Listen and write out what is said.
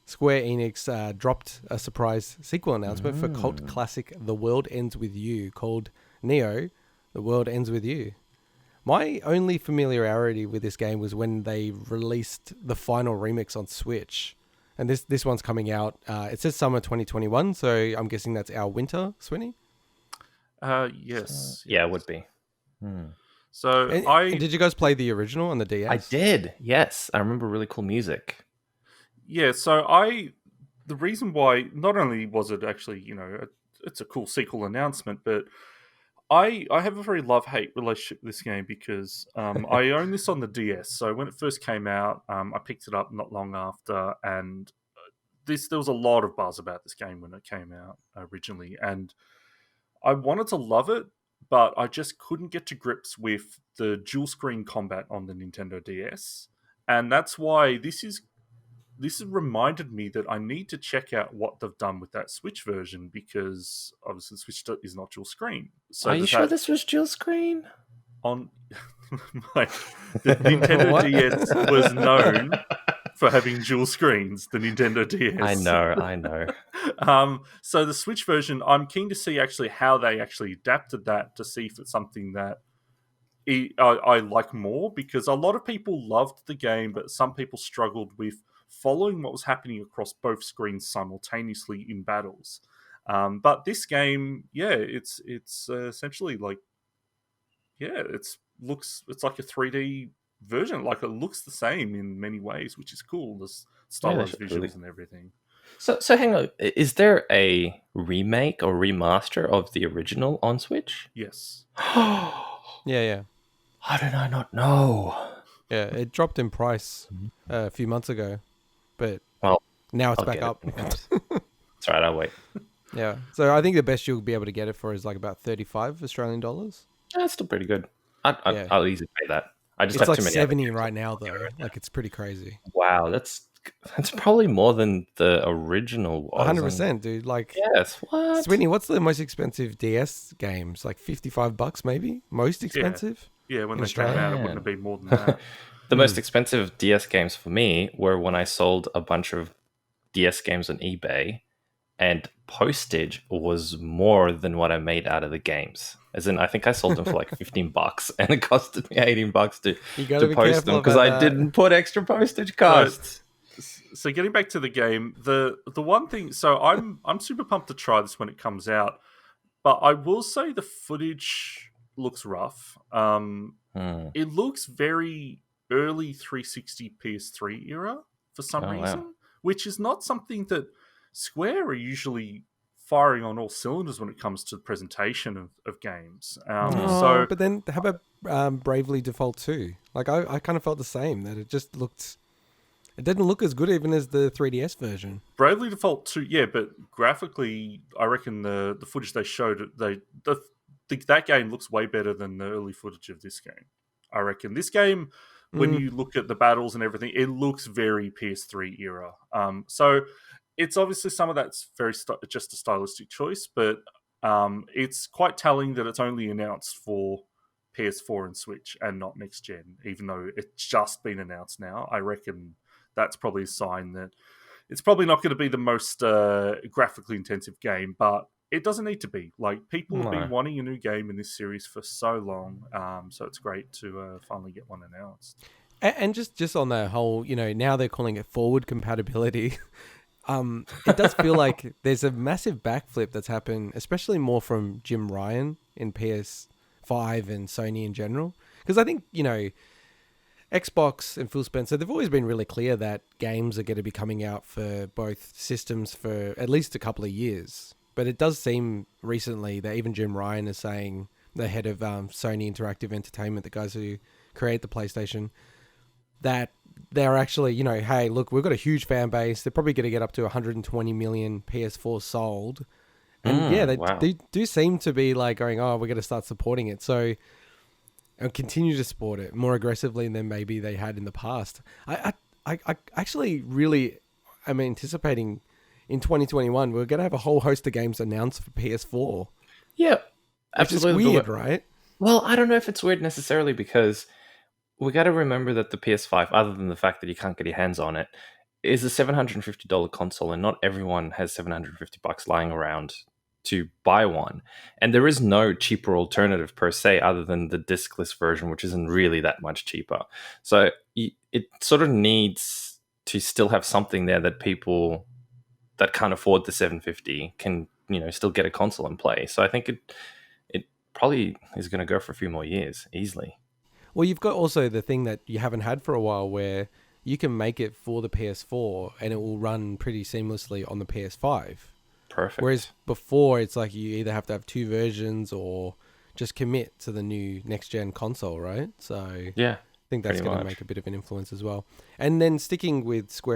Square Enix dropped a surprise sequel announcement for cult classic The World Ends With You called Neo, The World Ends With You. My only familiarity with this game was when they released the final remix on Switch. And this one's coming out, it says summer 2021, so I'm guessing that's our winter, Swinny? Yes. Yeah, it would be. So and did you guys play the original on the DS? I did, yes. I remember really cool music. Yeah, so the reason why, not only was it actually, it's a cool sequel announcement, but I have a very love-hate relationship with this game because I own this on the DS. So when it first came out, I picked it up not long after, and there was a lot of buzz about this game when it came out originally, and I wanted to love it, but I just couldn't get to grips with the dual-screen combat on the Nintendo DS, and that's why this has reminded me that I need to check out what they've done with that Switch version, because obviously the Switch is not dual screen. So are you sure this was dual screen? On the Nintendo DS was known for having dual screens. The Nintendo DS. I know. So the Switch version, I'm keen to see actually how they actually adapted that to see if it's something that I like more, because a lot of people loved the game, but some people struggled with following what was happening across both screens simultaneously in battles. But this game, it's essentially like, it's like a 3D version. Like, it looks the same in many ways, which is cool. The stylized visuals and everything. So hang on. Is there a remake or remaster of the original on Switch? Yes. Yeah. How did I not know? Yeah, it dropped in price a few months ago, but now it's back up. That's right, I'll wait. Yeah, so I think the best you'll be able to get it for is like about 35 Australian dollars. That's still pretty good. I'll easily pay that. I just it's have like too many 70 right now, though. Like, it's pretty crazy. Wow, that's probably more than the original was. 100%, dude. Like, yes, what? Sweeney, what's the most expensive DS games? Like $55 maybe? Most expensive? Yeah, when they came out, it wouldn't have been more than that. The most expensive DS games for me were when I sold a bunch of DS games on eBay, and postage was more than what I made out of the games. As in, I think I sold them for like $15, and it costed me $18 to post them because I didn't put extra postage costs. So getting back to the game, the one thing, so I'm super pumped to try this when it comes out, but I will say the footage looks rough. It looks very early 360 PS3 era for some reason, which is not something that Square are usually firing on all cylinders when it comes to the presentation of games. But then how about Bravely Default 2? Like, I kind of felt the same, that it just looked... It didn't look as good even as the 3DS version. Bravely Default 2, yeah, but graphically, I reckon the footage they showed, that game looks way better than the early footage of this game. I reckon this game, when you look at the battles and everything, it looks very PS3 era. So it's obviously some of that's very just a stylistic choice, but it's quite telling that it's only announced for PS4 and Switch and not next gen, even though it's just been announced now. I reckon that's probably a sign that it's probably not going to be the most graphically intensive game, but it doesn't need to be. Like, people have been wanting a new game in this series for so long, so it's great to finally get one announced. And just on the whole, now they're calling it forward compatibility. It does feel like there's a massive backflip that's happened, especially more from Jim Ryan in PS5 and Sony in general. Because I think, Xbox and Phil Spencer, they've always been really clear that games are going to be coming out for both systems for at least a couple of years. But it does seem recently that even Jim Ryan is saying, the head of Sony Interactive Entertainment, the guys who create the PlayStation, that they're actually, hey, look, we've got a huge fan base. They're probably going to get up to 120 million PS4 sold. And they do seem to be like going, we're going to start supporting it. So, and continue to support it more aggressively than maybe they had in the past. I actually really am anticipating in 2021, we're going to have a whole host of games announced for PS4. Yeah, absolutely. It's weird, right? Well, I don't know if it's weird necessarily, because we got to remember that the PS5, other than the fact that you can't get your hands on it, is a $750 console, and not everyone has $750 lying around to buy one. And there is no cheaper alternative per se, other than the discless version, which isn't really that much cheaper. So it sort of needs to still have something there that people that can't afford the 750 can, still get a console and play. So I think it probably is going to go for a few more years easily. Well, you've got also the thing that you haven't had for a while, where you can make it for the PS4 and it will run pretty seamlessly on the PS5. Perfect. Whereas before, it's like you either have to have two versions or just commit to the new next-gen console, right? So yeah, I think that's going to make a bit of an influence as well. And then sticking with Square